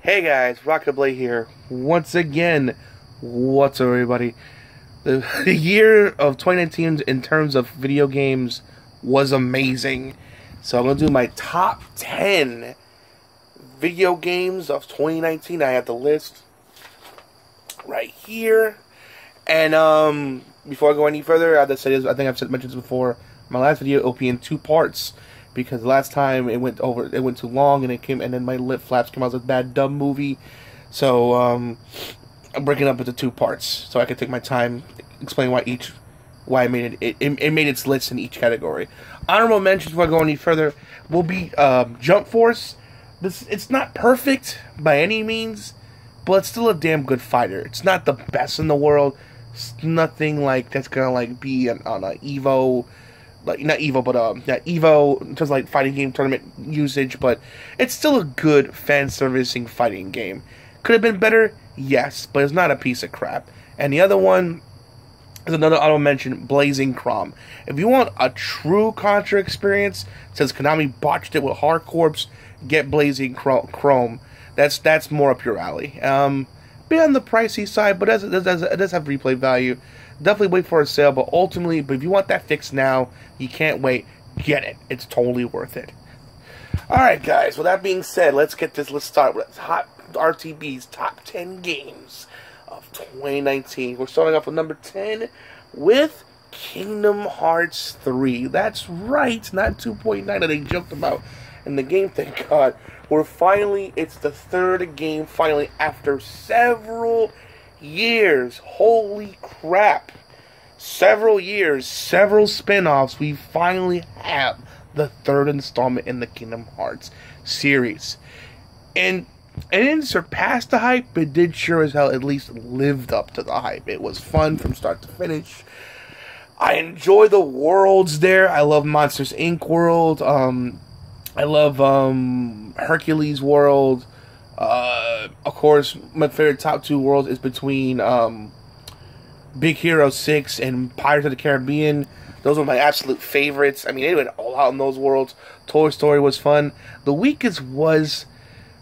Hey guys, RockingTheBlade here. Once again, what's up everybody? The year of 2019 in terms of video games was amazing. So I'm going to do my top 10 video games of 2019. I have the list right here. And before I go any further, I have to say this, I think I've mentioned this before. My last video will be in 2 parts. Because last time it went too long, and then my lip flaps came out as a bad dumb movie. So I'm breaking it up into 2 parts, so I can take my time explaining why I made it made its list in each category. Honorable mentions before I go any further will be Jump Force. It's not perfect by any means, but it's still a damn good fighter. It's not the best in the world. It's nothing like that's gonna be on a Evo. Like not Evo, but Evo in terms of like fighting game tournament usage, but it's still a good fan servicing fighting game. Could have been better, yes, but it's not a piece of crap. And the other one is another honorable mention, Blazing Chrome. If you want a true Contra experience, since Konami botched it with Hard Corps, get Blazing Chrome. That's more up your alley. Be on the pricey side, but it does have replay value. Definitely wait for a sale, but if you want that fixed now, you can't wait, get it. It's totally worth it. Alright guys, with that being said, let's start with RTB'S top 10 games of 2019. We're starting off with number 10 with Kingdom Hearts 3. That's right, not 2.9 that they joked about in the game, thank God. It's the 3rd game finally after several years. Holy crap. Several years, several spin-offs, we finally have the 3rd installment in the Kingdom Hearts series. And it didn't surpass the hype, but it did sure as hell at least lived up to the hype. It was fun from start to finish. I enjoy the worlds there. I love Monsters Inc. world. I love Hercules world. Of course, my favorite top 2 worlds is between Big Hero 6 and Pirates of the Caribbean. Those were my absolute favorites. I mean, they went all out in those worlds. Toy Story was fun. The weakest was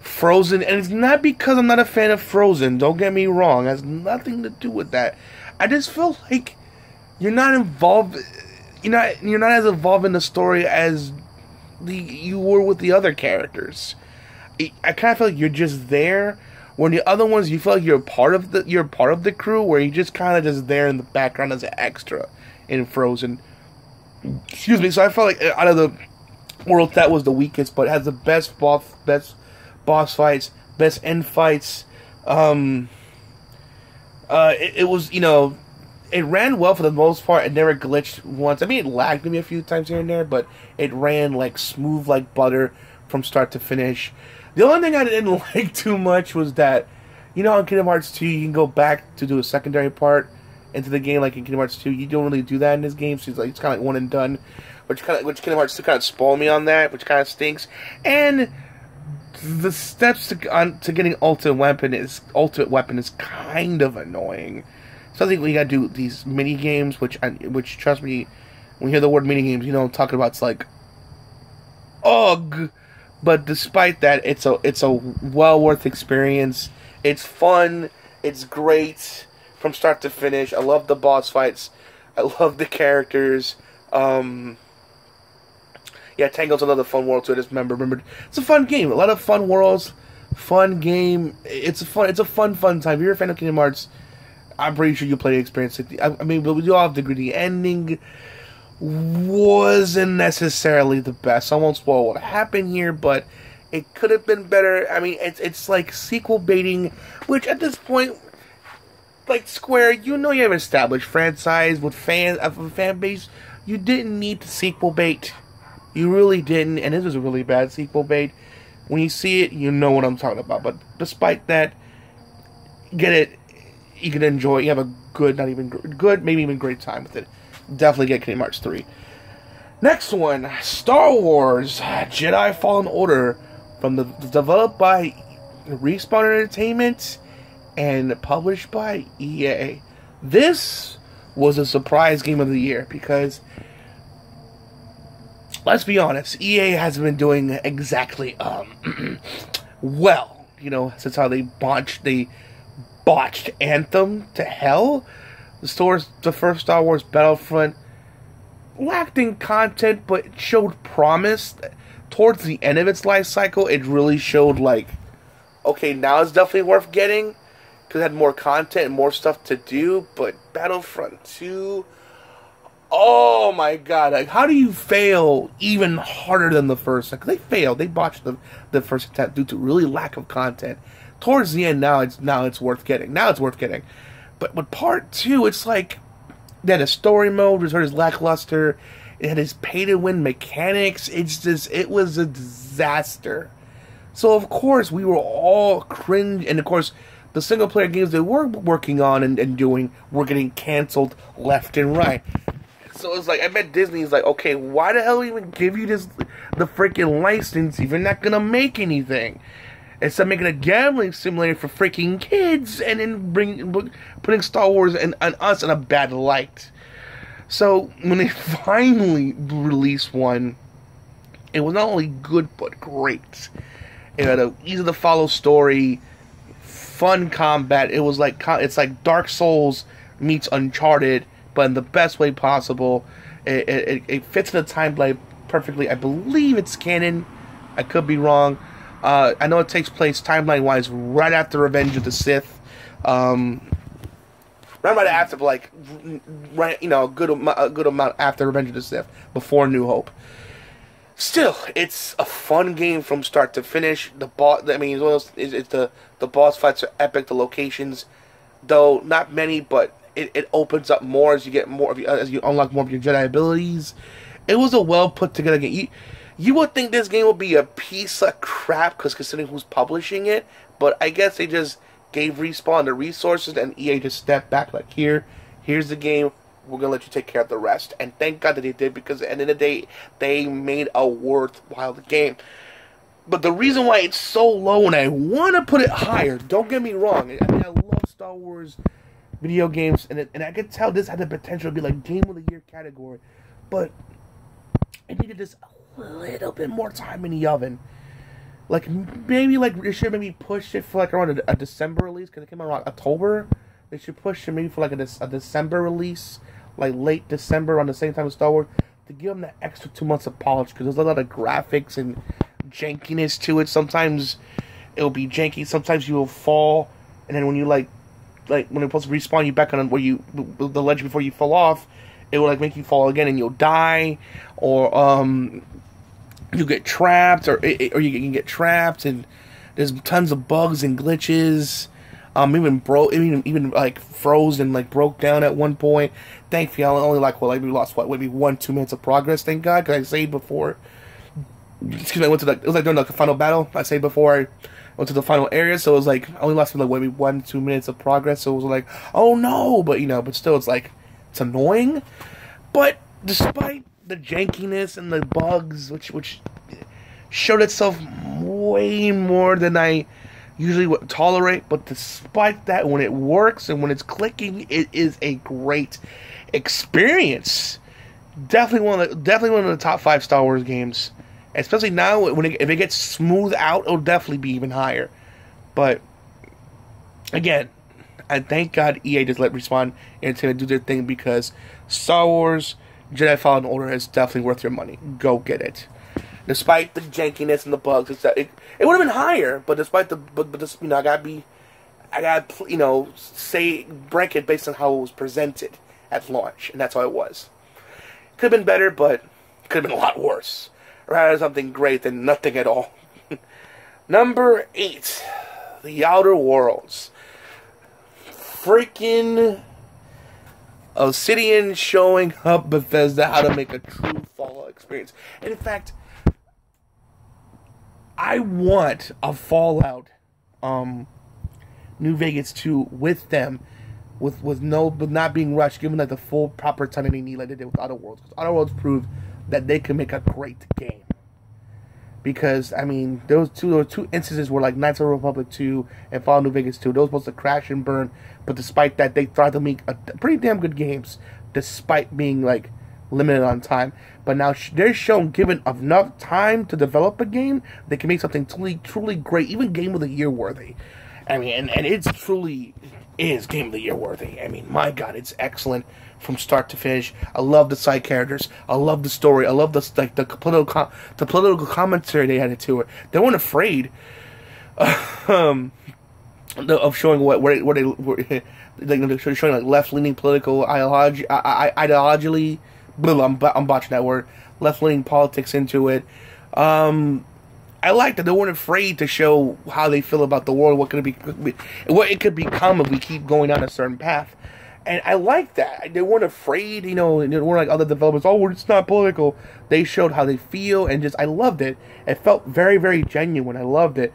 Frozen, and it's not because I'm not a fan of Frozen. Don't get me wrong. It has nothing to do with that. I just feel like you're not involved. You're not as involved in the story as you were with the other characters. I kind of feel like you're just there. When the other ones, you feel like you're part of the crew, where you're just kind of just there in the background as an extra in Frozen. Excuse me. So I felt like out of the world that was the weakest, but it has the best boss fights, best end fights. It was, it ran well for the most part. It never glitched once. I mean, it lagged maybe a few times here and there, but it ran like smooth like butter from start to finish. The only thing I didn't like too much was that, in Kingdom Hearts 2, you can go back to do a secondary part into the game, like in Kingdom Hearts 2. You don't really do that in this game, so it's kind of like one and done. Which Kingdom Hearts 2 kind of spoiled me on that, which kind of stinks. And the steps to getting ultimate weapon is kind of annoying. So I think we gotta do these mini games, which trust me, when you hear the word mini games, talking about it's like, ugh. But despite that, it's a well worth experience. It's fun. It's great from start to finish. I love the boss fights. I love the characters. Yeah, Tango's another fun world too. I just remember it's a fun game. A lot of fun worlds, fun game. It's a fun time. If you're a fan of Kingdom Hearts, I'm pretty sure you play the experience. I mean, but we do all have to agree the ending wasn't necessarily the best. I won't spoil what happened here, but it could have been better. I mean, it's like sequel baiting, which at this point, like Square, you have an established franchise with a fan base. You didn't need to sequel bait. You really didn't, and this was a really bad sequel bait. When you see it, you know what I'm talking about. But despite that, get it. You can enjoy it. You have a good, maybe even great time with it. Definitely get Kingdom Hearts 3. Next one, Star Wars Jedi Fallen Order, developed by Respawn Entertainment and published by EA. This was a surprise game of the year because, let's be honest, EA hasn't been doing exactly well since how they botched Anthem to hell. The first Star Wars Battlefront lacked in content, but showed promise. Towards the end of its life cycle, it really showed like, okay, now it's definitely worth getting, because it had more content and more stuff to do. But Battlefront 2, oh my god, like, how do you fail even harder than the first? Like, they failed, they botched the first attempt due to really lack of content. Towards the end, now it's worth getting. But with part 2, it's like, they had a story mode, which was lackluster. It had his pay-to-win mechanics. It was a disaster. So, of course, we were all cringe. And, of course, the single-player games they were working on and doing were getting canceled left and right. So, it's like, I bet Disney's like, okay, why the hell even give you the freaking license if you're not going to make anything? Instead of making a gambling simulator for freaking kids and then putting Star Wars and us in a bad light. So, when they finally released one, it was not only good, but great. It had an easy-to-follow story, fun combat. It's like Dark Souls meets Uncharted, but in the best way possible. It fits in the timeline perfectly. I believe it's canon. I could be wrong. I know it takes place timeline-wise right after Revenge of the Sith. Right after, but a good amount after Revenge of the Sith, before New Hope. Still, it's a fun game from start to finish. The boss fights are epic. The locations, though not many, but it opens up more as you get more as you unlock more of your Jedi abilities. It was a well put together game. You would think this game would be a piece of crap, because considering who's publishing it, but I guess they just gave Respawn the resources, and EA just stepped back like, here's the game, we're going to let you take care of the rest. And thank God that they did, because at the end of the day, they made a worthwhile game. But the reason why it's so low, and I want to put it higher, don't get me wrong, I mean, I love Star Wars video games, and I could tell this had the potential to be like Game of the Year category, but it needed just a little bit more time in the oven. Like, maybe, they should maybe push it for, around a December release, because it came out around October. They should push it maybe for, a December release, late December, around the same time as Star Wars, to give them that extra 2 months of polish, because there's a lot of graphics and jankiness to it. Sometimes it'll be janky, sometimes you will fall, and then when you, when they're supposed to respawn you back on the ledge before you fall off, it will, make you fall again, and you'll die, or, you get trapped, or you can get trapped, and there's tons of bugs and glitches. Even froze and broke down at one point. Thankfully, I only we lost maybe 1-2 minutes of progress. Thank God, because I saved before. Excuse me, I went to it was during the final battle. I saved before I went to the final area, so it was I only lost maybe 1-2 minutes of progress. So it was oh no, but still, it's annoying. But despite the jankiness and the bugs, which showed itself way more than I usually would tolerate, but despite that, when it works and when it's clicking, it is a great experience. Definitely one of the top 5 Star Wars games, especially now if it gets smoothed out, it'll definitely be even higher. But again, I thank God EA just let Respawn Entertainment do their thing, because Star Wars Jedi Fallen Order is definitely worth your money. Go get it. Despite the jankiness and the bugs, it would have been higher, but despite I gotta rank it based on how it was presented at launch, and that's how it was. Could have been better, but could have been a lot worse. Rather something great than nothing at all. Number 8, The Outer Worlds. Freaking Obsidian showing up Bethesda how to make a true Fallout experience. And in fact, I want a Fallout New Vegas 2 with them, with not being rushed, given the full proper time they need, like they did with Outer Worlds. Because Outer Worlds proved that they can make a great game. Because there were two instances where Knights of the Republic 2 and Fallout New Vegas 2, those were supposed to crash and burn, but despite that, they tried to make pretty damn good games, despite being limited on time. But now they're shown, given enough time to develop a game, they can make something truly great, even Game of the Year worthy. I mean, and it's truly is Game of the Year worthy. I mean, my God, it's excellent from start to finish. I love the side characters. I love the story. I love the political commentary they added to it. They weren't afraid of showing showing like left-leaning political ideology. I'm botching that word. Left-leaning politics into it. I like that they weren't afraid to show how they feel about the world, what it could become if we keep going down a certain path. And I like that. They weren't afraid, they weren't like other developers, oh, it's not political. They showed how they feel, and I loved it. It felt very, very genuine. I loved it.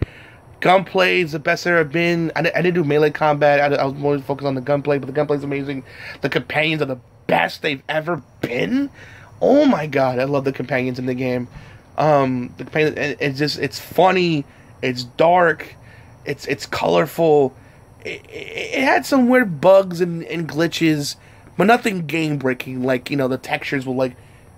Gunplay is the best there ever been. I didn't do melee combat. I was more focused on the gunplay, but the gunplay is amazing. The companions are the best they've ever been. Oh my God, I love the companions in the game. The companions, it's funny, it's dark, it's colorful. It had some weird bugs and glitches, but nothing game breaking. Like, the textures will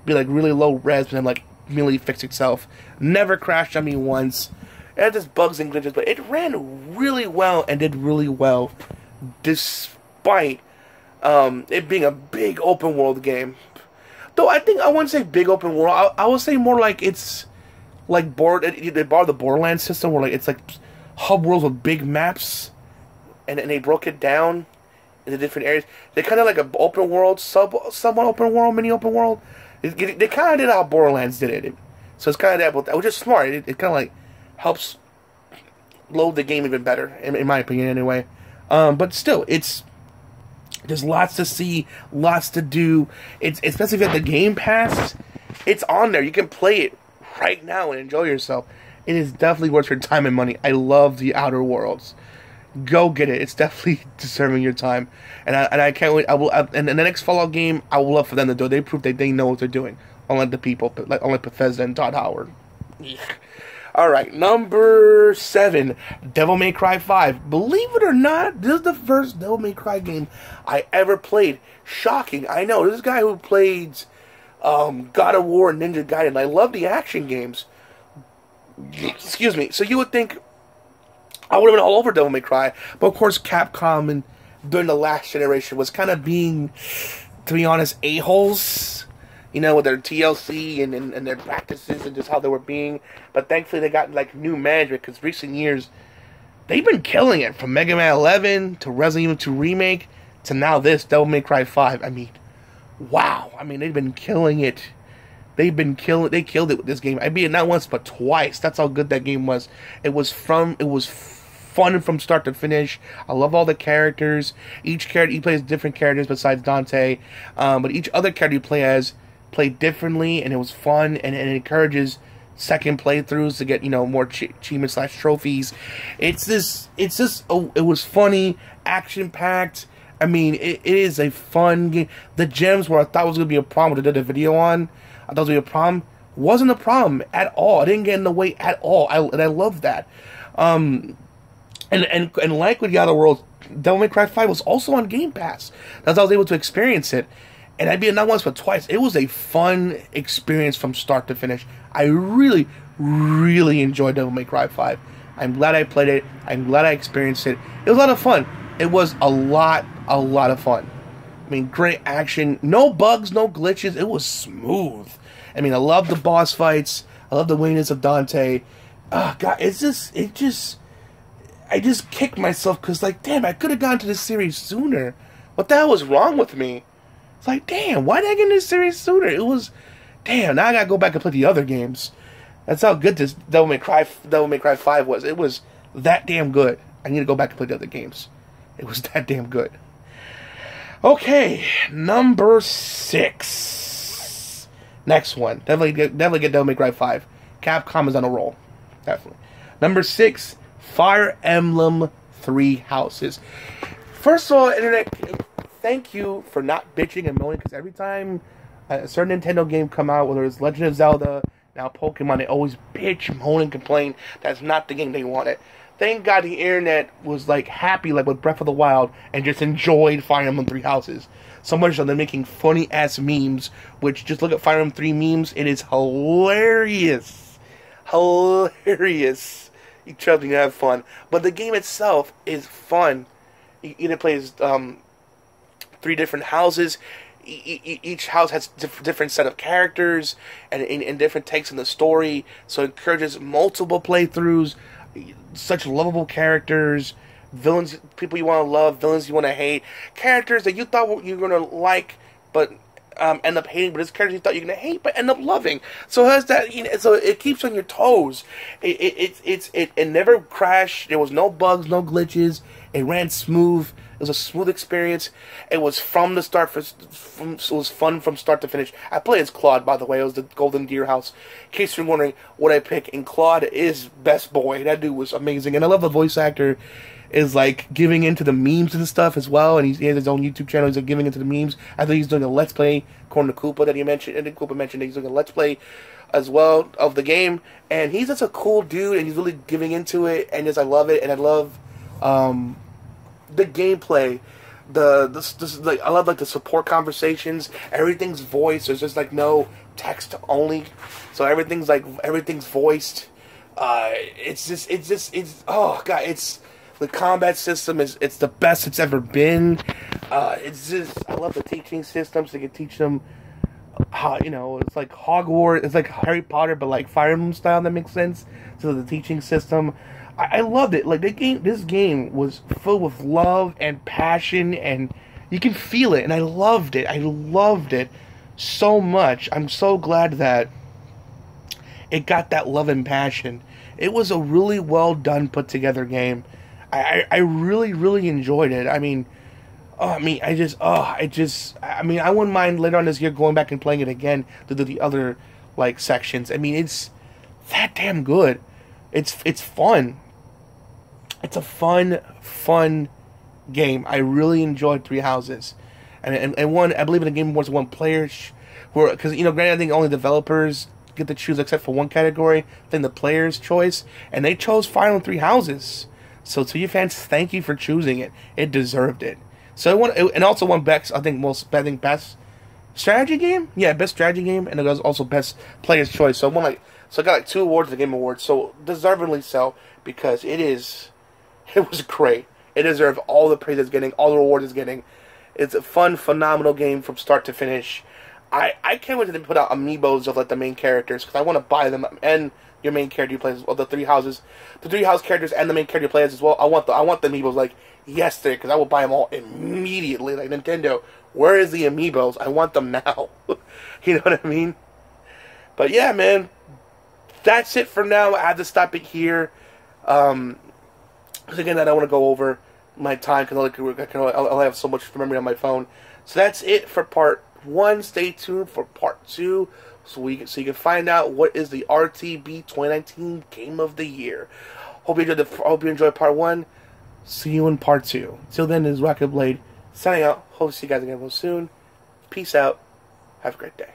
be really low res, but then immediately fix itself. Never crashed on me once. It had just bugs and glitches, but it ran really well and did really well, despite it being a big open world game. Though I wouldn't say big open world. I would say more like it's like they borrowed the Borderlands system, where it's like hub worlds with big maps. And they broke it down into different areas. They kind of like an open world, somewhat open world, mini open world. They kind of did how Borderlands did it. So it's kind of that, which is smart. It kind of helps load the game even better, in my opinion, anyway. But still, there's lots to see, lots to do. Especially if you have the Game Pass, it's on there. You can play it right now and enjoy yourself. It is definitely worth your time and money. I love the Outer Worlds. Go get it. It's definitely deserving your time, and I can't wait. And the next Fallout game, I will love for them to do it. They prove that they know what they're doing. Unlike the people, unlike Bethesda and Todd Howard. All right, number 7, Devil May Cry 5. Believe it or not, this is the first Devil May Cry game I ever played. Shocking, I know. This is a guy who played God of War and Ninja Gaiden. I love the action games. Excuse me. So you would think I would have been all over Devil May Cry, but of course Capcom and during the last generation was kind of being, to be honest, a-holes, with their TLC and their practices and just how they were being. But thankfully they got new management, because recent years they've been killing it, from Mega Man 11 to Resident Evil 2 Remake to now this Devil May Cry 5. I mean, wow. I mean, they've been killing it. They killed it with this game. I beat it not once but twice. That's how good that game was. It was fun from start to finish. I love all the characters. Each character, you play as different characters besides Dante, but each other character you play as played differently, and it was fun, and it encourages second playthroughs to get more achievements / trophies. It was funny, action packed. I mean, it is a fun game. The gems, where I thought was gonna be a problem, what I did a video on, I thought it was gonna be a problem, wasn't a problem at all. I didn't get in the way at all. I love that. And like with the Outer Worlds, Devil May Cry 5 was also on Game Pass. That's how I was able to experience it. And I beat it not once but twice. It was a fun experience from start to finish. I really, really enjoyed Devil May Cry 5. I'm glad I played it. I'm glad I experienced it. It was a lot of fun. It was a lot of fun. I mean, great action. No bugs, no glitches. It was smooth. I mean, I love the boss fights. I love the wittiness of Dante. Oh, God, I just kicked myself because, damn, I could have gone to this series sooner. What the hell was wrong with me? It's like, damn, why did I get in this series sooner? It was, damn, now I gotta go back and play the other games. That's how good this Devil May Cry 5 was. It was that damn good. I need to go back and play the other games. It was that damn good. Okay, number 6. Next one. Definitely get Devil May Cry 5. Capcom is on a roll. Definitely. Number 6. Fire Emblem 3 Houses. First of all, Internet, thank you for not bitching and moaning, because every time a certain Nintendo game come out, whether it's Legend of Zelda, now Pokemon, they always bitch, moan, and complain that's not the game they wanted. Thank God the Internet was happy with Breath of the Wild and just enjoyed Fire Emblem 3 Houses. So much so they're making funny ass memes. Which just look at Fire Emblem 3 memes. It is hilarious, hilarious. You trust me, you have fun. But the game itself is fun. It plays 3 different houses. Each house has different set of characters and different takes in the story, so it encourages multiple playthroughs. Such lovable characters, villains, people you want to love, villains you want to hate, characters that you thought you were going to like but end up hating, but it's characters you thought you were going to hate but end up loving. So it has that, so it keeps on your toes. It never crashed. There was no bugs, no glitches. It ran smooth. It was a smooth experience. It was from the start. It was fun from start to finish. I played as Claude, by the way. It was the Golden Deer House. In case you're wondering what I pick, and Claude is best boy. That dude was amazing, and I love the voice actor is like giving into the memes and stuff as well. And he has his own YouTube channel. He's like giving into the memes. I think he's doing a Let's Play, according to Koopa that he mentioned. And Koopa mentioned that he's doing a Let's Play as well of the game. And he's just a cool dude, and he's really giving into it. And just I love it, and I love the gameplay, like I love like the support conversations. Everything's voiced. There's just like no text only, so everything's voiced. It's oh god, it's the combat system it's the best it's ever been. It's just I love the teaching systems. They can teach them how, it's like Hogwarts. It's like Harry Potter, but like Fire Emblem style. That makes sense. So the teaching system. I loved it. Like this game was filled with love and passion, and you can feel it. And I loved it. I loved it so much. I'm so glad that it got that love and passion. It was a really well done, put together game. I really, really enjoyed it. I wouldn't mind later on this year going back and playing it again to do the other like sections. I mean, it's that damn good. It's fun. It's a fun game. I really enjoyed Three Houses, and one. I believe in the Game Awards won players, because granted I think only developers get to choose except for one category. I think the players' choice, and they chose Fire Emblem Three Houses. So to you fans, thank you for choosing it. It deserved it. So it also won best. I think best strategy game. Yeah, best strategy game, and it was also best player's choice. So it got like 2 awards at the Game Awards. So deservedly so, because it was great. It deserved all the praise it's getting, all the rewards it's getting. It's a fun, phenomenal game from start to finish. I can't wait till they put out amiibos of like the main characters, because I want to buy them, and your main character you play as well, the 3 houses, the 3 house characters and the main character you play as well. I want the amiibos like yesterday, because I will buy them all immediately. Like Nintendo, where is the amiibos? I want them now. You know what I mean? But yeah, man, that's it for now. I have to stop it here. Again, I don't want to go over my time because I'll have so much memory on my phone. So that's it for part 1. Stay tuned for part 2, so you can find out what is the RTB 2019 Game of the Year. Hope you enjoyed part 1. See you in part 2. Till then, this is RockingTheBlade signing out. Hope to see you guys again real soon. Peace out. Have a great day.